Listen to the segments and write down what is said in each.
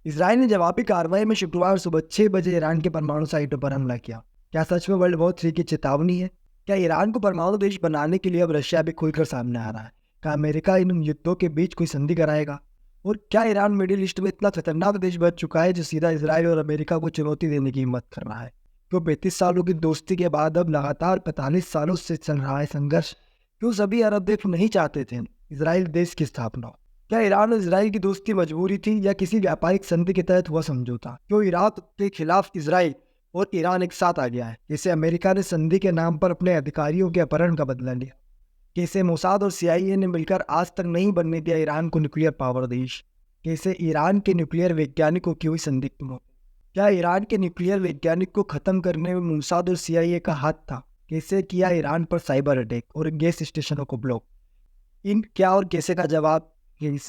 Israel ने जवाबी कार्रवाई में शुक्रवार सुबह 6 बजे ईरान के परमाणु साइटों पर हमला किया। क्या सच में वर्ल्ड वॉर 3 की चेतावनी है? क्या ईरान को परमाणु देश बनाने के लिए अब रशिया भी खुलकर सामने आ रहा है? क्या अमेरिका इन युद्धों के बीच कोई संधि कराएगा? और क्या ईरान मिडिल ईस्ट में इतना खतरनाक देश बन चुका है जो सीधा इसराइल और अमेरिका को चुनौती देने की हिम्मत कर रहा है? क्यों 35 सालों की दोस्ती के बाद अब लगातार 45 सालों से चल रहा है संघर्ष? क्यों सभी अरब देश नहीं चाहते थे इसराइल देश की स्थापना? क्या ईरान और इसराइल की दोस्ती मजबूरी थी या किसी व्यापारिक संधि के तहत हुआ समझौता? क्यों इराक के खिलाफ इसराइल और ईरान एक साथ आ गया है? कैसे अमेरिका ने संधि के नाम पर अपने अधिकारियों के अपहरण का बदला लिया? कैसे मोसाद और सीआईए ने मिलकर आज तक नहीं बनने दिया ईरान को न्यूक्लियर पावर देश? कैसे ईरान के न्यूक्लियर वैज्ञानिकों की हुई संदिग्ध मौत? क्या ईरान के न्यूक्लियर वैज्ञानिक को खत्म करने में मोसाद और सीआईए का हाथ था? कैसे किया ईरान पर साइबर अटैक और गैस स्टेशनों को ब्लॉक? इन क्या और कैसे का जवाब ये इस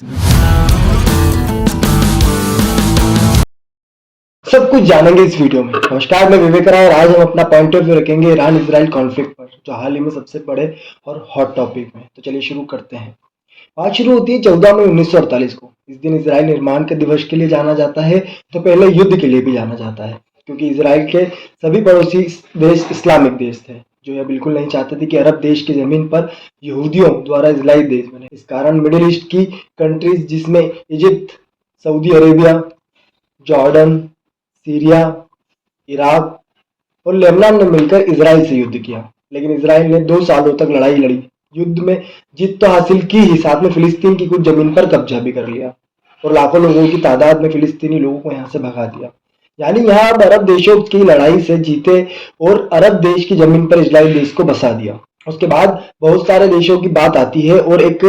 सब कुछ जानेंगे इस वीडियो में। नमस्कार, मैं विवेक राय और आज हम अपना पॉइंट ऑफ व्यू रखेंगे ईरान इजराइल कॉन्फ्लिक्ट पर, जो हाल ही में सबसे बड़े और हॉट टॉपिक में। तो चलिए शुरू करते हैं। बात शुरू होती है 14 मई 1948 को। इस दिन इजराइल निर्माण के दिवस के लिए जाना जाता है, तो पहले युद्ध के लिए भी जाना जाता है, क्योंकि इजराइल के सभी पड़ोसी देश इस्लामिक देश थे, जो यह बिल्कुल नहीं चाहते थे कि अरब देश की जमीन पर यहूदियों द्वारा इजराइल देश बने। इस कारण मिडिल ईस्ट की कंट्रीज, जिसमें Egypt, Saudi Arabia, Jordan, Syria, Iraq और लेबनान ने मिलकर इजराइल से युद्ध किया। लेकिन इजराइल ने 2 सालों तक लड़ाई लड़ी, युद्ध में जीत तो हासिल की ही, साथ में फिलिस्तीन की कुछ जमीन पर कब्जा भी कर लिया और लाखों लोगों की तादाद में फिलिस्तीनी लोगों को यहाँ से भगा दिया। यानी यहाँ अब अरब देशों की लड़ाई से जीते और अरब देश की जमीन पर इजराइल देश को बसा दिया। उसके बाद बहुत सारे देशों की बात आती है और एक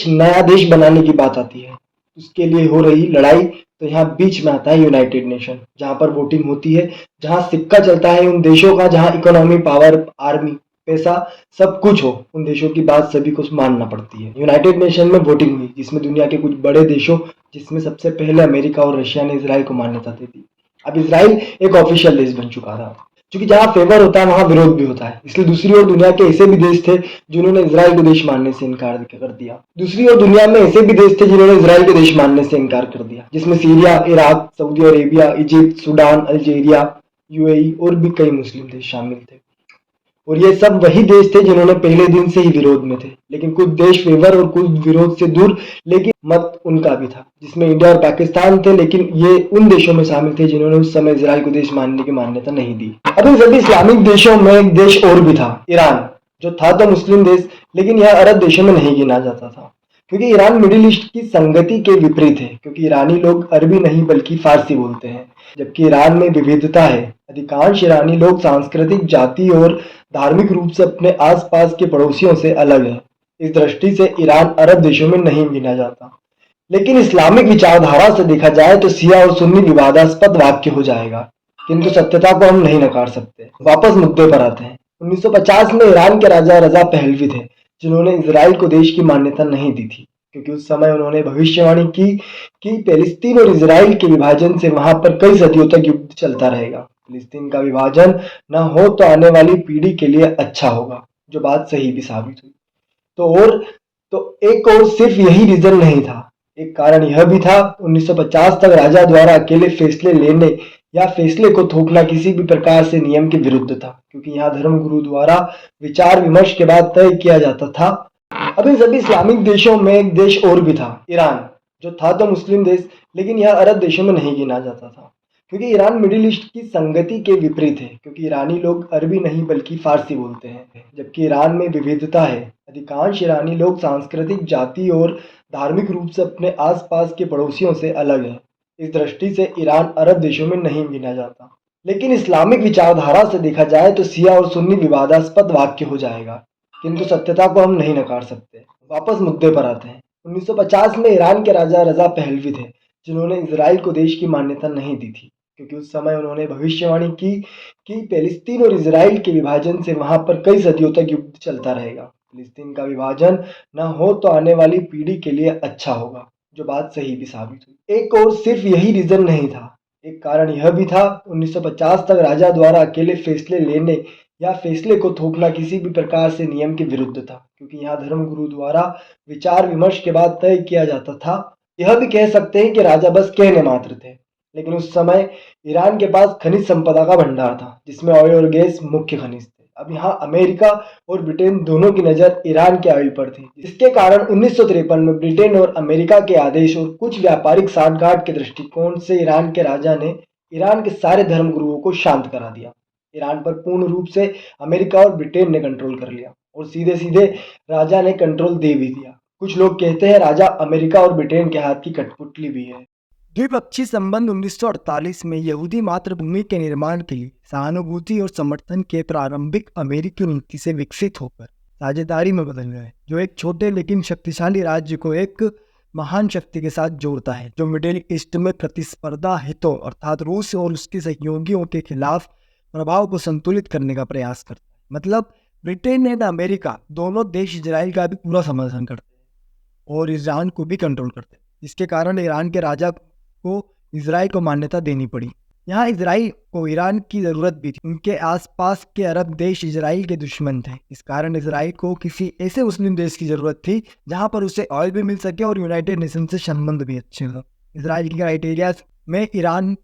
नया देश बनाने की बात आती है। उसके लिए हो रही लड़ाई, तो यहाँ बीच में आता है यूनाइटेड नेशन, जहाँ पर वोटिंग होती है, जहाँ सिक्का चलता है उन देशों का, जहाँ इकोनॉमी, पावर, आर्मी, पैसा सब कुछ हो। उन देशों की बात सभी को मानना पड़ती है। यूनाइटेड नेशन में वोटिंग हुई, जिसमें दुनिया के कुछ बड़े देशों, जिसमें सबसे पहले अमेरिका और रशिया ने इजराइल को मान्यता दे दी। अब इजराइल एक ऑफिशियल देश बन चुका था, क्योंकि जहाँ फेवर होता है वहां विरोध भी होता है। इसलिए दूसरी ओर दुनिया के ऐसे भी देश थे जिन्होंने इजराइल को देश मानने से इनकार कर दिया। दूसरी ओर दुनिया में ऐसे भी देश थे जिन्होंने इजराइल के देश मानने से इनकार कर दिया, जिसमें Syria, Iraq, Saudi Arabia, Egypt, Sudan, Algeria, UAE और भी कई मुस्लिम देश शामिल थे। और ये सब वही देश थे जिन्होंने पहले दिन से ही विरोध में थे। लेकिन कुछ देश फेवर और कुछ विरोध से दूर, लेकिन मत उनका भी था, जिसमें इंडिया और पाकिस्तान थे। लेकिन ये उन देशों में शामिल थे जिन्होंने उस समय इजराइल को देश मानने की मान्यता नहीं दी। अब इन सभी इस्लामिक देशों में एक देश और भी था, ईरान, जो था तो मुस्लिम देश, लेकिन यह अरब देशों में नहीं गिना जाता था, क्योंकि ईरान मिडिल ईस्ट की संगति के विपरीत है। क्योंकि ईरानी लोग अरबी नहीं बल्कि फारसी बोलते हैं, जबकि ईरान में विविधता है। अधिकांश ईरानी लोग सांस्कृतिक, जाति और धार्मिक रूप से अपने आसपास के पड़ोसियों से अलग है। इस दृष्टि से ईरान अरब देशों में नहीं गिना जाता। लेकिन इस्लामिक विचारधारा से देखा जाए तो शिया और सुन्नी विवादास्पद वाक्य हो जाएगा, किंतु सत्यता को हम नहीं नकार सकते। वापस मुद्दे पर आते हैं। 1950 में ईरान के राजा रजा पहलवी थे, जिन्होंने इजराइल को देश की मान्यता नहीं दी थी, क्योंकि उस समय उन्होंने भविष्यवाणी की कि फिलिस्तीन और इजराइल के विभाजन से वहां पर कई सदियों तक युद्ध चलता रहेगा। फिलिस्तीन का विभाजन न हो तो आने वाली पीढ़ी के लिए अच्छा होगा, जो बात सही भी साबित हुई। तो और एक और सिर्फ यही रीजन नहीं था, एक कारण यह भी था, 1950 तक राजा द्वारा अकेले फैसले लेने या फैसले को थोपना किसी भी प्रकार से नियम के विरुद्ध था, क्योंकि यहाँ धर्मगुरु द्वारा विचार विमर्श के बाद तय किया जाता था। अब इन सभी इस्लामिक देशों में एक देश और भी था, ईरान, जो था तो मुस्लिम देश, लेकिन यह अरब देशों में नहीं गिना जाता था, क्योंकि ईरान मिडिल ईस्ट की संगति के विपरीत है। क्योंकि ईरानी लोग अरबी नहीं बल्कि फारसी बोलते हैं, जबकि ईरान में विविधता है। अधिकांश ईरानी लोग सांस्कृतिक, जाति और धार्मिक रूप से अपने आसपास के पड़ोसियों से अलग है। इस दृष्टि से ईरान अरब देशों में नहीं गिना जाता। लेकिन इस्लामिक विचारधारा से देखा जाए तो शिया और सुन्नी विवादास्पद वाक्य हो जाएगा, किंतु सत्यता को हम नहीं नकार सकते। वापस मुद्दे पर आते हैं। 1950 में ईरान के राजा रजा पहलवी थे, जिन्होंने इजराइल को देश की मान्यता नहीं दी थी, क्योंकि उस समय उन्होंने भविष्यवाणी की कि फिलिस्तीन और इजराइल के विभाजन से वहां पर कई सदियों तक युद्ध चलता रहेगा। फिलिस्तीन का विभाजन न हो तो आने वाली पीढ़ी के लिए अच्छा होगा, जो बात सही भी साबित हुई। एक और सिर्फ यही रीजन नहीं था, एक कारण यह भी था, 1950 तक राजा द्वारा अकेले फैसले लेने या फैसले को थोपना किसी भी प्रकार से नियम के विरुद्ध था, क्योंकि यहाँ धर्मगुरु द्वारा विचार विमर्श के बाद तय किया जाता था। यह भी कह सकते हैं कि राजा बस कहने मात्र थे, लेकिन उस समय ईरान के पास खनिज संपदा का भंडार था, जिसमें ऑयल और गैस मुख्य खनिज थे। अब यहाँ अमेरिका और ब्रिटेन दोनों की नज़र ईरान के ऑयल पर थी, जिसके कारण 1953 में ब्रिटेन और अमेरिका के आदेश और कुछ व्यापारिक साठगांठ के दृष्टिकोण से ईरान के राजा ने ईरान के सारे धर्मगुरुओं को शांत करा दिया। ईरान पर पूर्ण रूप से अमेरिका और ब्रिटेन ने कंट्रोल कर लिया और सीधे सीधे राजा ने कंट्रोल दे भी दिया। कुछ लोग कहते हैं राजा अमेरिका और ब्रिटेन के हाथ की कठपुतली भी है। द्विपक्षीय संबंध 1948 में यहूदी मातृभूमि के निर्माण के लिए सहानुभूति और समर्थन के प्रारंभिक अमेरिकी नीति से विकसित होकर साझेदारी में बदल गए, जो एक छोटे लेकिन शक्तिशाली राज्य को एक महान शक्ति के साथ जोड़ता है, जो मिडिल ईस्ट में प्रतिस्पर्धा हितों अर्थात रूस और उसके सहयोगियों के खिलाफ प्रभाव को संतुलित करने का प्रयास करता है। मतलब ब्रिटेन एंड अमेरिका दोनों देश इजराइल का भी पूरा समर्थन करते हैं और ईरान को भी कंट्रोल करते हैं, जिसके कारण ईरान के राजा को इजराइल को मान्यता देनी पड़ी। यहाँ इजराइल को ईरान की ज़रूरत भी थी। उनके आसपास के अरब देश इजराइल के दुश्मन थे, इस कारण इजराइल को किसी ऐसे मुस्लिम देश की ज़रूरत थी जहाँ पर उसे ऑयल भी मिल सके और यूनाइटेड नेशन से संबंध भी अच्छे हो। इजराइल की क्राइटेरिया में ईरान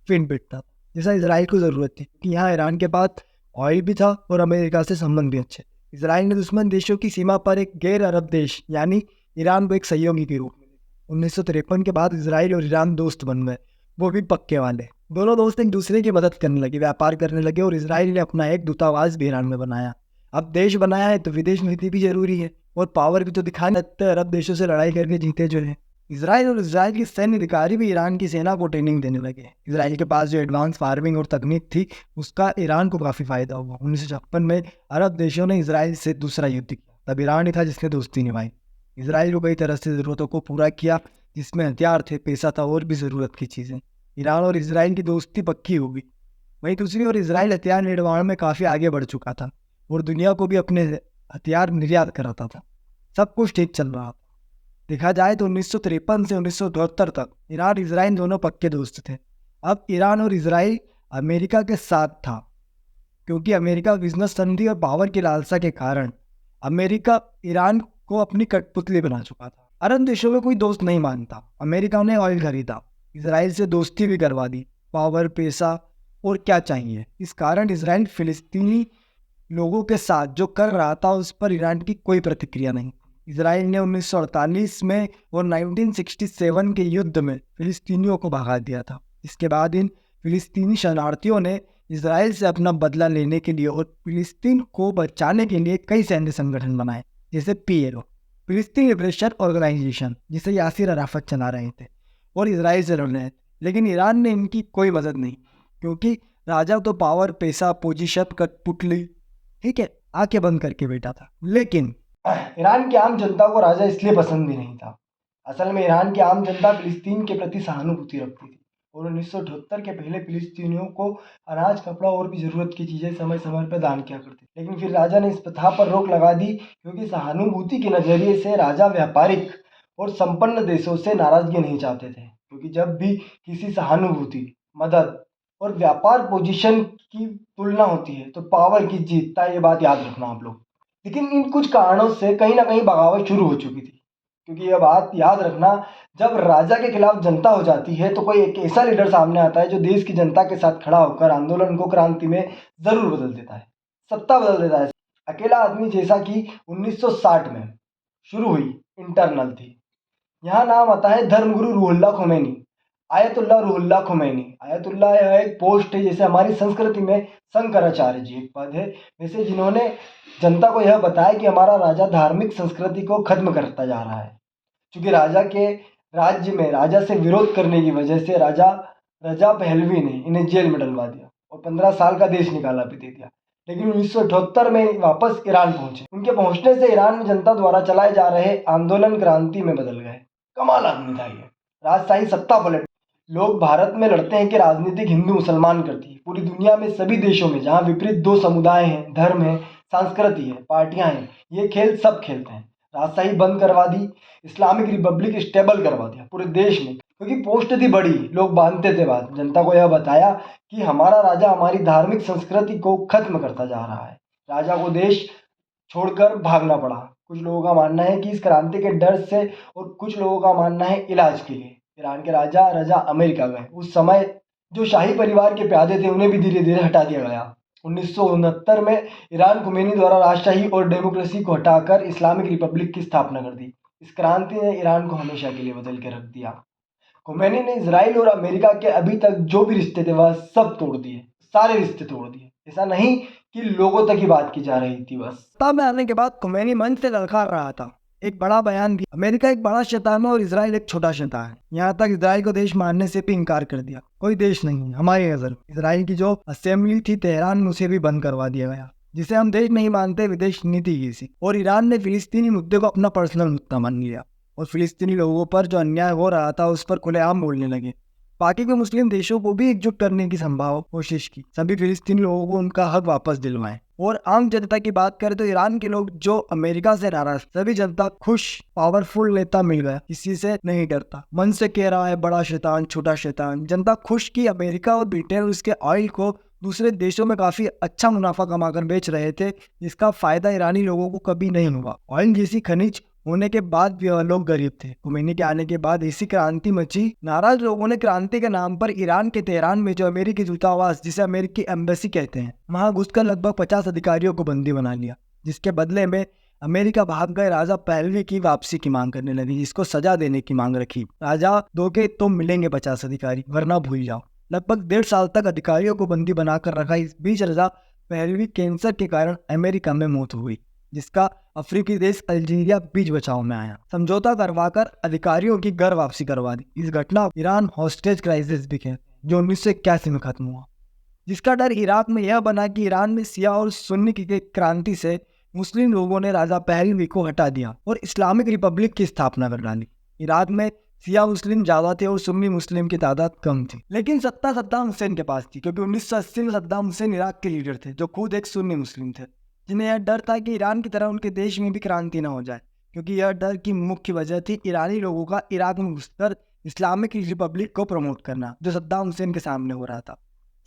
फिट बैठता था, जैसा इजराइल को ज़रूरत थी, कि यहाँ ईरान के पास ऑयल भी था और अमेरिका से संबंध भी अच्छे। इजराइल ने दुश्मन देशों की सीमा पर एक गैर अरब देश यानी ईरान को एक सहयोगी के रूप में 1953 के बाद इजराइल और ईरान दोस्त बन गए, वो भी पक्के वाले। दोनों दोस्त एक दूसरे की मदद करने लगे, व्यापार करने लगे और इजराइल ने अपना एक दूतावास भी ईरान में बनाया। अब देश बनाया है तो विदेश नीति भी जरूरी है और पावर भी तो दिखाने लगते अरब देशों से लड़ाई करके जीते जो है। इजराइल और इजराइल के सैन्य अधिकारी भी ईरान की सेना को ट्रेनिंग देने लगे। इजराइल के पास जो एडवांस फार्मिंग और तकनीक थी उसका ईरान को काफ़ी फायदा हुआ। 1956 में अरब देशों ने इजराइल से दूसरा युद्ध किया, तब ईरान ही था जिसने दोस्ती निभाई। इजराइल को कई तरह से ज़रूरतों को पूरा किया, जिसमें हथियार थे, पैसा था और भी ज़रूरत की चीज़ें। ईरान और इजराइल की दोस्ती पक्की हो गई। वहीं दूसरी ओर इजराइल हथियार निर्माण में काफ़ी आगे बढ़ चुका था और दुनिया को भी अपने हथियार निर्यात कराता था। सब कुछ ठीक चल रहा था। देखा जाए तो 1953 से 1972 तक ईरान इजराइल दोनों पक्के दोस्त थे। अब ईरान और इजराइल अमेरिका के साथ था, क्योंकि अमेरिका बिजनेस संधि और पावर की लालसा के कारण अमेरिका ईरान को अपनी कठपुतली बना चुका था। अरब देशों में कोई दोस्त नहीं मानता। अमेरिका ने ऑयल खरीदा, इजराइल से दोस्ती भी करवा दी, पावर, पैसा और क्या चाहिए। इस कारण इजराइल फिलिस्तीनी लोगों के साथ जो कर रहा था उस पर ईरान की कोई प्रतिक्रिया नहीं। इजराइल ने 1948 में और 1967 के युद्ध में फिलिस्तीनियों को भगा दिया था। इसके बाद इन फिलिस्तीनी शरणार्थियों ने इजराइल से अपना बदला लेने के लिए और फिलिस्तीन को बचाने के लिए कई सैन्य संगठन बनाए, जैसे PLO, फिलिस्तीन लिबरेशन ऑर्गेनाइजेशन, जिसे यासिर अराफत चला रहे थे और इजराइल से लड़ रहे थे। लेकिन ईरान ने इनकी कोई मदद नहीं, क्योंकि राजा तो पावर, पैसा, पोजीशन, कठपुतली, ठीक है, आंखें बंद करके बैठा था। लेकिन ईरान की आम जनता को राजा इसलिए पसंद भी नहीं था। असल में ईरान की आम जनता फिलिस्तीन के प्रति सहानुभूति रखती थी और 1978 के पहले फिलिस्तीनियों को अनाज, कपड़ा और भी ज़रूरत की चीज़ें समय समय पर दान किया करती। लेकिन फिर राजा ने इस प्रथा पर रोक लगा दी, क्योंकि सहानुभूति के नज़रिए से राजा व्यापारिक और संपन्न देशों से नाराज़गी नहीं चाहते थे। क्योंकि जब भी किसी सहानुभूति, मदद और व्यापार पोजीशन की तुलना होती है तो पावर की जीतता है, ये बात याद रखना आप लोग। लेकिन इन कुछ कारणों से कहीं ना कहीं बगावत शुरू हो चुकी थी, क्योंकि यह बात याद रखना, जब राजा के खिलाफ जनता हो जाती है तो कोई एक ऐसा लीडर सामने आता है जो देश की जनता के साथ खड़ा होकर आंदोलन को क्रांति में जरूर बदल देता है, सत्ता बदल देता है। अकेला आदमी जैसा कि 1960 में शुरू हुई इंटरनल थी। यहाँ नाम आता है धर्मगुरु Ruhollah Khomeini, Ayatollah Ruhollah Khomeini. Ayatollah यह एक पोस्ट है, जैसे हमारी संस्कृति में शंकराचार्य जी एक पद है, वैसे जिन्होंने जनता को यह बताया कि हमारा राजा धार्मिक संस्कृति को खत्म करता जा रहा है। क्योंकि राजा के राज्य में राजा से विरोध करने की वजह से राजा रजा पहलवी ने इन्हें जेल में डलवा दिया और 15 साल का देश निकाला भी दे दिया। लेकिन 1978 में वापस ईरान पहुंचे। उनके पहुंचने से ईरान में जनता द्वारा चलाए जा रहे आंदोलन क्रांति में बदल गए। कमाल आदमी था ये, राजशाही सत्ता पलट। लोग भारत में लड़ते हैं कि राजनीतिक हिंदू मुसलमान करती है। पूरी दुनिया में सभी देशों में जहाँ विपरीत दो समुदाय हैं, धर्म है, संस्कृति है, पार्टियां हैं, ये खेल सब खेलते हैं। राजशाही बंद करवा दी, इस्लामिक रिपब्लिक स्टेबल करवा दिया पूरे देश में, क्योंकि पोस्ट थी बड़ी, लोग बांधते थे बात। जनता को यह बताया कि हमारा राजा हमारी धार्मिक संस्कृति को खत्म करता जा रहा है। राजा को देश छोड़कर भागना पड़ा। कुछ लोगों का मानना है कि इस क्रांति के डर से और कुछ लोगों का मानना है इलाज के लिए ईरान के राजा रजा अमेरिका गए। उस समय जो शाही परिवार के प्यादे थे उन्हें भी धीरे धीरे हटा दिया गया। 1969 में ईरान खुमैनी द्वारा राजशाही और डेमोक्रेसी को हटाकर इस्लामिक रिपब्लिक की स्थापना कर दी। इस क्रांति ने ईरान को हमेशा के लिए बदल के रख दिया। खुमैनी ने इजराइल और अमेरिका के अभी तक जो भी रिश्ते थे वह सब तोड़ दिए, सारे रिश्ते तोड़ दिए। ऐसा नहीं कि लोगों तक ही बात की जा रही थी बस। सत्ता में आने के बाद खुमैनी मंच से ललकार रहा था, एक बड़ा बयान दिया, अमेरिका एक बड़ा शैतान है और इजराइल एक छोटा शैतान है। यहाँ तक इजराइल को देश मानने से भी इनकार कर दिया। कोई देश नहीं है हमारी नजर में। इजराइल की जो असेंबली थी तेहरान में उसे भी बंद करवा दिया गया, जिसे हम देश नहीं मानते, विदेश नीति की थी। और ईरान ने फिलिस्तीनी मुद्दे को अपना पर्सनल मुद्दा मान लिया और फिलिस्तीनी लोगों पर जो अन्याय हो रहा था उस पर खुलेआम बोलने लगे। बाकी के मुस्लिम देशों को भी एकजुट करने की संभव कोशिश की, सभी फिलिस्तीनी लोगों को उनका हक वापस दिलवाएं। और आम जनता की बात करें तो ईरान के लोग जो अमेरिका से नाराज, सभी जनता खुश, पावरफुल नेता मिल गया, किसी से नहीं डरता, मन से कह रहा है बड़ा शैतान छोटा शैतान। जनता खुश की अमेरिका और ब्रिटेन उसके ऑयल को दूसरे देशों में काफी अच्छा मुनाफा कमाकर बेच रहे थे, जिसका फायदा ईरानी लोगों को कभी नहीं हुआ। ऑयल जैसी खनिज होने के बाद भी वह लोग गरीब थे। खुमैनी के आने के बाद ऐसी क्रांति मची, नाराज लोगों ने क्रांति के नाम पर ईरान के तेहरान में जो अमेरिकी दूतावास, जिसे अमेरिकी एम्बेसी कहते हैं, वहां घुसकर लगभग 50 अधिकारियों को बंदी बना लिया। जिसके बदले में अमेरिका भाग गए राजा पहलवी की वापसी की मांग करने लगी, जिसको सजा देने की मांग रखी। राजा दोगे तो मिलेंगे 50 अधिकारी, वरना भूल जाओ। लगभग 1.5 साल तक अधिकारियों को बंदी बनाकर रखा। इस बीच राजा पहलवी कैंसर के कारण अमेरिका में मौत हुई, जिसका अफ्रीकी देश अल्जीरिया बीच बचाव में आया। समझौता करवाकर अधिकारियों की घर वापसी करवा दी। इस घटना ईरान हॉस्टेज क्राइसिस भी कहते हैं, जो 1981 में खत्म हुआ, जिसका डर इराक में यह बना कि ईरान में शिया और सुन्नी की क्रांति से मुस्लिम लोगों ने राजा पहलवी को हटा दिया और इस्लामिक रिपब्लिक की स्थापना कर डाली। इराक में शिया मुस्लिम ज्यादा थे और सुन्नी मुस्लिम की तादाद कम थी, लेकिन सत्ता सद्दाम हुसैन के पास थी, क्योंकि 1980 में सद्दाम हुसैन इराक के लीडर थे, जो खुद एक सुन्नी मुस्लिम थे, जिन्हें यह डर था कि ईरान की तरह उनके देश में भी क्रांति न हो जाए। क्योंकि यह डर की मुख्य वजह थी ईरानी लोगों का इराक में घुसकर इस्लामिक रिपब्लिक को प्रमोट करना, जो सद्दाम हुसैन के सामने हो रहा था।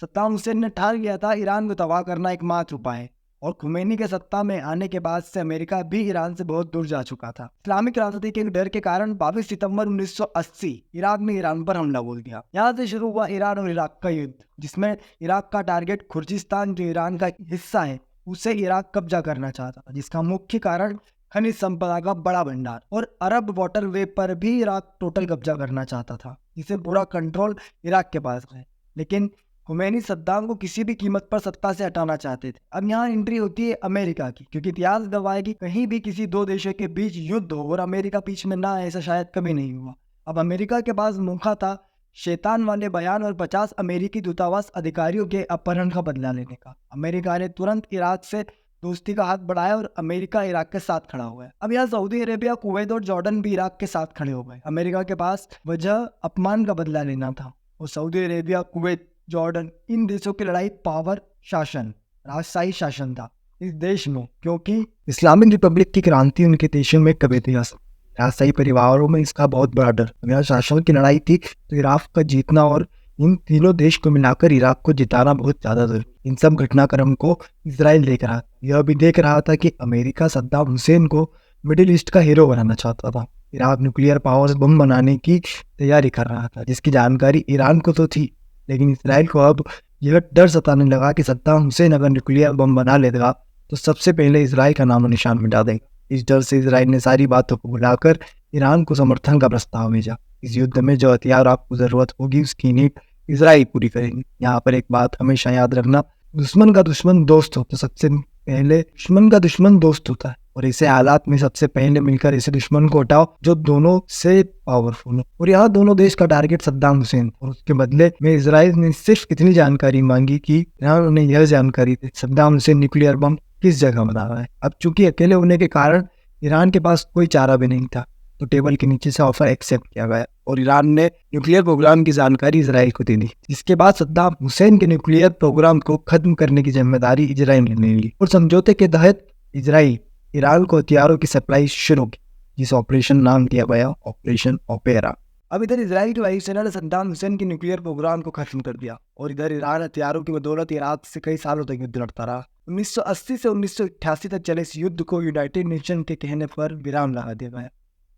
सद्दाम हुसैन ने ठान लिया था ईरान को तबाह करना एकमात्र उपाय है, और खुमैनी के सत्ता में आने के बाद से अमेरिका भी ईरान से बहुत दूर जा चुका था। इस्लामिक क्रांति के डर के कारण 22 सितंबर 1980 इराक ने ईरान पर हमला बोल दिया। यहाँ से शुरू हुआ ईरान और इराक का युद्ध, जिसमें इराक का टारगेट खुर्जिस्तान, जो ईरान का हिस्सा है, उसे इराक कब्जा करना चाहता था, जिसका मुख्य कारण खनिज संपदा का बड़ा भंडार और अरब वाटरवे पर भी इराक टोटल कब्जा करना चाहता था, जिसे पूरा कंट्रोल इराक के पास है। लेकिन खुमैनी सद्दाम को किसी भी कीमत पर सत्ता से हटाना चाहते थे। अब यहाँ एंट्री होती है अमेरिका की, क्योंकि इतिहास गवाह है कि कहीं भी किसी दो देशों के बीच युद्ध हो और अमेरिका बीच में ना आए, ऐसा शायद कभी नहीं हुआ। अब अमेरिका के पास मौका था शैतान वाले बयान और 50 अमेरिकी दूतावास अधिकारियों के अपहरण का बदला लेने का। अमेरिका ने तुरंत इराक से दोस्ती का हाथ बढ़ाया और अमेरिका इराक के साथ खड़ा हुआ है। अब यहाँ सऊदी अरेबिया, कुवैत और जॉर्डन भी इराक के साथ खड़े हो गए। अमेरिका के पास वजह अपमान का बदला लेना था, और सऊदी अरेबिया, कुवैत, जॉर्डन, इन देशों की लड़ाई पावर शासन, राजशाही शासन था इस देश में, क्योंकि इस्लामिक रिपब्लिक की क्रांति उनके देशों में कभी थी। राजशाही परिवारों में इसका बहुत बड़ा डर। अगर शासन की लड़ाई थी तो इराक का जीतना और इन तीनों देश को मिलाकर इराक को जिताना बहुत ज्यादा जरूरी। इन सब घटनाक्रम को इजराइल देख रहा था। यह भी देख रहा था कि अमेरिका सद्दाम हुसैन को मिडिल ईस्ट का हीरो बनाना चाहता था। इराक न्यूक्लियर पावर बम बनाने की तैयारी कर रहा था, जिसकी जानकारी ईरान को तो थी, लेकिन इजराइल को अब यह डर सताने लगा कि सद्दाम हुसैन अगर न्यूक्लियर बम बना लेगा तो सबसे पहले इजराइल का नाम निशान मिटा देगा। इस डर से इजराइल ने सारी बातों को भुलाकर ईरान को समर्थन का प्रस्ताव भेजा। इस युद्ध में जो हथियार आपको जरूरत होगी उसकी नीड इजराइल पूरी करेंगे। यहाँ पर एक बात हमेशा याद रखना, दुश्मन का दुश्मन दोस्त होता है। सबसे पहले दुश्मन का दुश्मन दोस्त होता है, और ऐसे हालात में सबसे पहले मिलकर ऐसे दुश्मन को हटाओ जो दोनों से पावरफुल हो। और यहाँ दोनों देश का टारगेट सद्दाम हुसैन, और उसके बदले में इजराइल ने सिर्फ इतनी जानकारी मांगी कि उन्हें यह जानकारी थी सद्दाम हुसैन न्यूक्लियर बम किस जगह बना रहा है। अब चूंकि अकेले होने के कारण ईरान के पास कोई चारा भी नहीं था, तो टेबल के नीचे से ऑफर एक्सेप्ट किया गया और ईरान ने न्यूक्लियर प्रोग्राम की जानकारी इजराइल को दे दी। इसके बाद सद्दाम हुसैन के न्यूक्लियर प्रोग्राम को खत्म करने की जिम्मेदारी इजराइल ने ले ली, और समझौते के तहत इजराइल ईरान को हथियारों की सप्लाई शुरू की, जिस ऑपरेशन नाम दिया गया ऑपरेशन ओपेरा। अब इधर इजराइल की वायुसेना ने सद्दाम हुसैन के न्यूक्लियर प्रोग्राम को खत्म कर दिया, और इधर ईरान हथियारों की बदौलत इराक से कई सालों तक युद्ध लड़ता रहा। 1980 से 1988 तक चले इस युद्ध को यूनाइटेड नेशन के कहने पर विराम लगा दिया गया।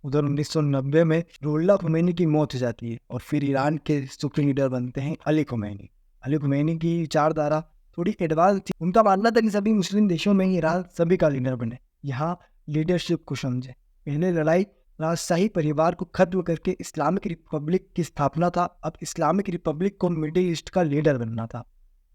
उधर 1990 में रुहुल्लाह खुमैनी की मौत हो जाती है और फिर ईरान के सुप्रीम लीडर बनते हैं अली खुमैनी। अली खुमैनी की विचारधारा थोड़ी एडवांस थी। उनका मानना था कि सभी मुस्लिम देशों में ही ईरान सभी का लीडर बने, यहाँ लीडरशिप को समझे। पहले लड़ाई राजशाही परिवार को खत्म करके इस्लामिक रिपब्लिक की स्थापना था। अब इस्लामिक रिपब्लिक को मिडिल ईस्ट का लीडर बनना था,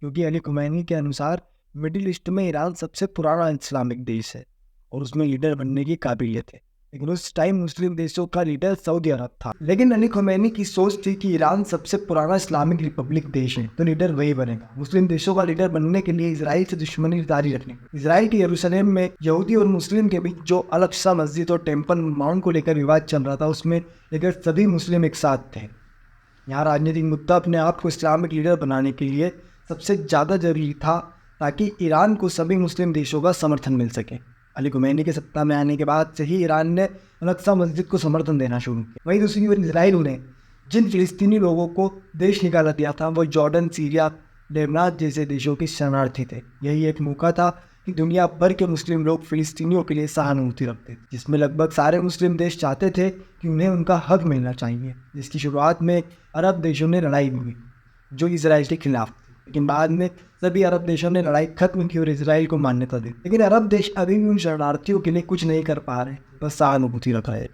क्योंकि अली खुमैनी के अनुसार मिडिल ईस्ट में ईरान सबसे पुराना इस्लामिक देश है और उसमें लीडर बनने की काबिलियत है। लेकिन उस टाइम मुस्लिम देशों का लीडर सऊदी अरब था। लेकिन अली खुमैनी की सोच थी कि ईरान सबसे पुराना इस्लामिक रिपब्लिक देश है तो लीडर वही बनेगा। मुस्लिम देशों का लीडर बनने के लिए इजराइल से दुश्मनी जारी रखनी। इजराइल के यरूशलेम में यहूदी और मुस्लिम के बीच जो अल-अक्सा मस्जिद और टेम्पल निर्माण को लेकर विवाद चल रहा था, उसमें लेकर सभी मुस्लिम एक साथ थे। यहाँ राजनीतिक मुद्दा अपने आप को इस्लामिक लीडर बनाने के लिए सबसे ज़्यादा जरूरी था, ताकि ईरान को सभी मुस्लिम देशों का समर्थन मिल सके। अली खुमैनी के सत्ता में आने के बाद से ही ईरान ने अल-अक्सा मस्जिद को समर्थन देना शुरू किया। वहीं दूसरी ओर इजराइल ने जिन फिलिस्तीनी लोगों को देश निकाला दिया था, वो जॉर्डन, सीरिया, लेबनान जैसे देशों के शरणार्थी थे। यही एक मौका था कि दुनिया भर के मुस्लिम लोग फिलिस्तीनियों के लिए सहानुभूति रखते थे, जिसमें लगभग सारे मुस्लिम देश चाहते थे कि उन्हें उनका हक मिलना चाहिए। जिसकी शुरुआत में अरब देशों ने लड़ाई हुई जो इजराइल के खिलाफ थी, लेकिन बाद में सभी अरब देशों ने लड़ाई खत्म की और इजराइल को मान्यता दी। लेकिन अरब देश अभी भी उन शरणार्थियों के लिए कुछ नहीं कर पा रहे, बस सहानुभूति रख रहे,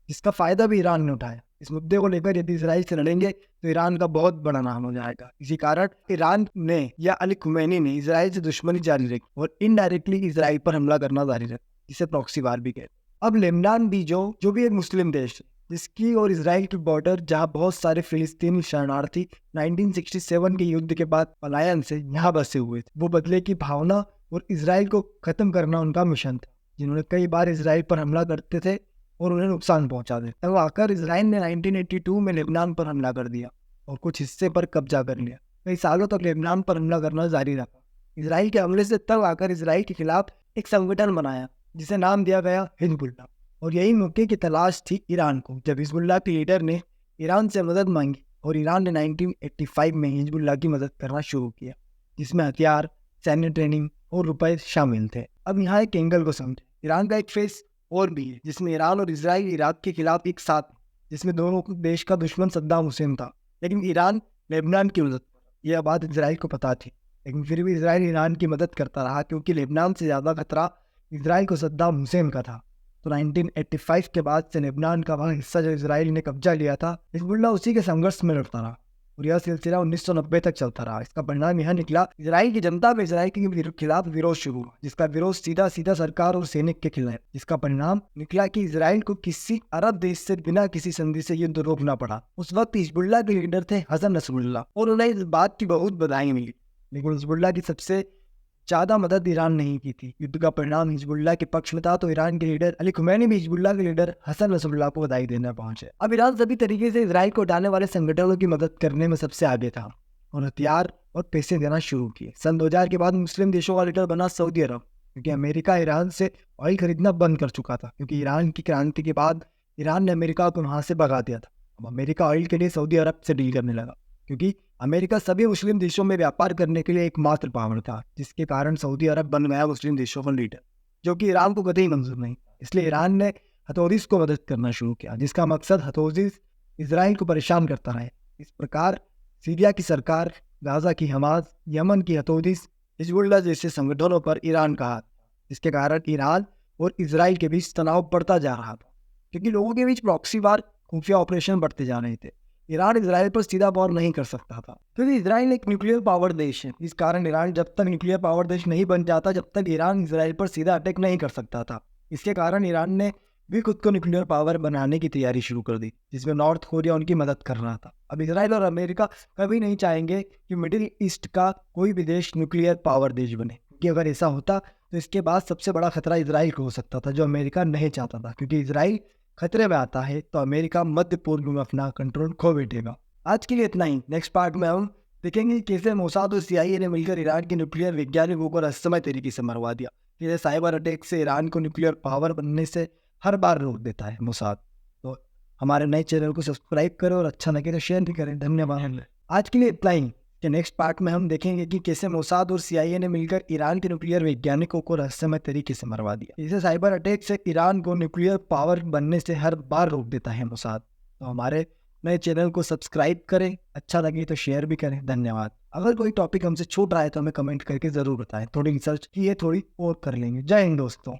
जिसका फायदा भी ईरान ने उठाया। इस मुद्दे को लेकर यदि इजराइल से लड़ेंगे तो ईरान का बहुत बड़ा नाम हो जाएगा। इसी कारण ईरान ने या अली खुमैनी ने इजराइल से दुश्मनी जारी रखी और इनडायरेक्टली इजराइल पर हमला करना जारी रखा, जिसे प्रॉक्सी वार भी कहते हैं। अब लेबनान भी जो भी एक मुस्लिम देश है, जिसकी और इजराइल की बॉर्डर, जहां बहुत सारे फिलिस्तीनी शरणार्थी 1967 के युद्ध के बाद पलायन से यहाँ बसे हुए थे, वो बदले की भावना और इजराइल को खत्म करना उनका मिशन था, जिन्होंने कई बार इजराइल पर हमला करते थे और उन्हें नुकसान पहुंचा दे। तब आकर इजराइल ने 1982 में लेबनान पर हमला कर दिया और कुछ हिस्से पर कब्जा कर लिया। कई सालों तक लेबनान पर हमला करना जारी रखा। इजराइल के हमले से तब आकर इजराइल के खिलाफ एक संगठन बनाया, जिसे नाम दिया गया हिजबुल्लाह। और यही मौके की तलाश थी ईरान को, जब हिजबुल्लाह के लीडर ने ईरान से मदद मांगी और ईरान ने 1985 में हिजबुल्लाह की मदद करना शुरू किया, जिसमें हथियार, सैन्य ट्रेनिंग और रुपए शामिल थे। अब यहाँ एक एंगल को समझे। ईरान का एक फेस और भी है, जिसमें ईरान और इजराइल इराक के खिलाफ एक साथ, जिसमें दोनों देश का दुश्मन सद्दाम हुसैन था, लेकिन ईरान लेबनान की मदद। यह बात इजराइल को पता थी, लेकिन फिर भी इजराइल ईरान की मदद करता रहा, क्योंकि लेबनान से ज़्यादा खतरा इजराइल को सद्दाम हुसैन का था। तो 1985 के बाद से लेबनान का वह हिस्सा जो इजराइल ने कब्जा लिया था, हिजबुल्लाह उसी के संघर्ष में लड़ता रहा और यह सिलसिला 1990 तक चलता रहा। इसका परिणाम यह निकला, इजराइल की जनता में इजराइल के खिलाफ विरोध शुरू हुआ, जिसका विरोध सीधा सीधा सरकार और सैनिक के खिलाफ। जिसका परिणाम निकला कि इजराइल को किसी अरब देश से बिना किसी संधि से युद्ध रोकना पड़ा। उस वक्त हिजबुल्लाह के लीडर थे हसन नसरुल्लाह और उन्हें इस बात की बहुत बधाई मिली, लेकिन हिजबुल्लाह की सबसे ज़्यादा मदद ईरान नहीं की थी। युद्ध का परिणाम हिजबुल्लाह के पक्ष में था, तो ईरान के लीडर अली खुमैनी भी हिजबुल्लाह के लीडर हसन नसरुल्लाह को बधाई देने पहुंचे। अब ईरान सभी तरीके से इजराइल को उठाने वाले संगठनों की मदद करने में सबसे आगे था और हथियार और पैसे देना शुरू किए। सन 2000 के बाद मुस्लिम देशों का लीडर बना सऊदी अरब, क्योंकि अमेरिका ईरान से ऑयल खरीदना बंद कर चुका था, क्योंकि ईरान की क्रांति के बाद ईरान ने अमेरिका को वहाँ से भगा दिया था। अब अमेरिका ऑयल के लिए सऊदी अरब से डील करने लगा, क्योंकि अमेरिका सभी मुस्लिम देशों में व्यापार करने के लिए एकमात्र पावर था, जिसके कारण सऊदी अरब बन गया मुस्लिम देशों का लीडर, जो कि ईरान को कतई मंजूर नहीं। इसलिए ईरान ने हथौदीस को मदद करना शुरू किया, जिसका मकसद हथौदीस इजराइल को परेशान करता रहे। इस प्रकार सीरिया की सरकार, गाजा की हमास, यमन की हथौदीस, हिजबुल्लाह जैसे संगठनों पर ईरान का हाथ, जिसके कारण ईरान और इजराइल के बीच तनाव बढ़ता जा रहा था, क्योंकि लोगों के बीच प्रॉक्सी वार, खुफिया ऑपरेशन बढ़ते जा रहे थे। ईरान इजराइल पर सीधा वार नहीं कर सकता था, क्योंकि इजराइल एक न्यूक्लियर पावर देश है। इस कारण ईरान जब तक न्यूक्लियर पावर देश नहीं बन जाता, जब तक ईरान इजराइल पर सीधा अटैक नहीं कर सकता था। इसके कारण ईरान ने भी खुद को न्यूक्लियर पावर बनाने की तैयारी शुरू कर दी, जिसमें नॉर्थ कोरिया उनकी मदद कर रहा था। अब इजराइल और अमेरिका कभी नहीं चाहेंगे कि मिडिल ईस्ट का कोई भी देश न्यूक्लियर पावर देश बने, क्योंकि अगर ऐसा होता तो इसके बाद सबसे बड़ा खतरा इजराइल को हो सकता था, जो अमेरिका नहीं चाहता था। क्योंकि इजराइल खतरे में आता है तो अमेरिका मध्य पूर्व में अपना कंट्रोल खो बैठेगा। आज के लिए इतना ही। नेक्स्ट पार्ट में हम देखेंगे कैसे मोसाद और CIA ने मिलकर ईरान के न्यूक्लियर वैज्ञानिकों को रहस्यमय तरीके से मरवा दिया। कैसे साइबर अटैक से ईरान को न्यूक्लियर पावर बनने से हर बार रोक देता है मोसाद। तो हमारे नए चैनल को सब्सक्राइब करें और अच्छा लगे तो शेयर भी करें। धन्यवाद। आज के लिए इतना ही। कि नेक्स्ट पार्ट में हम देखेंगे कि कैसे मोसाद और CIA ने मिलकर ईरान के न्यूक्लियर वैज्ञानिकों को रहस्यमय तरीके से मरवा दिया। इसे साइबर अटैक से ईरान को न्यूक्लियर पावर बनने से हर बार रोक देता है मोसाद। तो हमारे नए चैनल को सब्सक्राइब करें, अच्छा लगे तो शेयर भी करें। धन्यवाद। अगर कोई टॉपिक हमसे छूट रहा है तो हमें कमेंट करके ज़रूर बताएं। थोड़ी रिसर्च की है, थोड़ी और कर लेंगे। जय हिंद दोस्तों।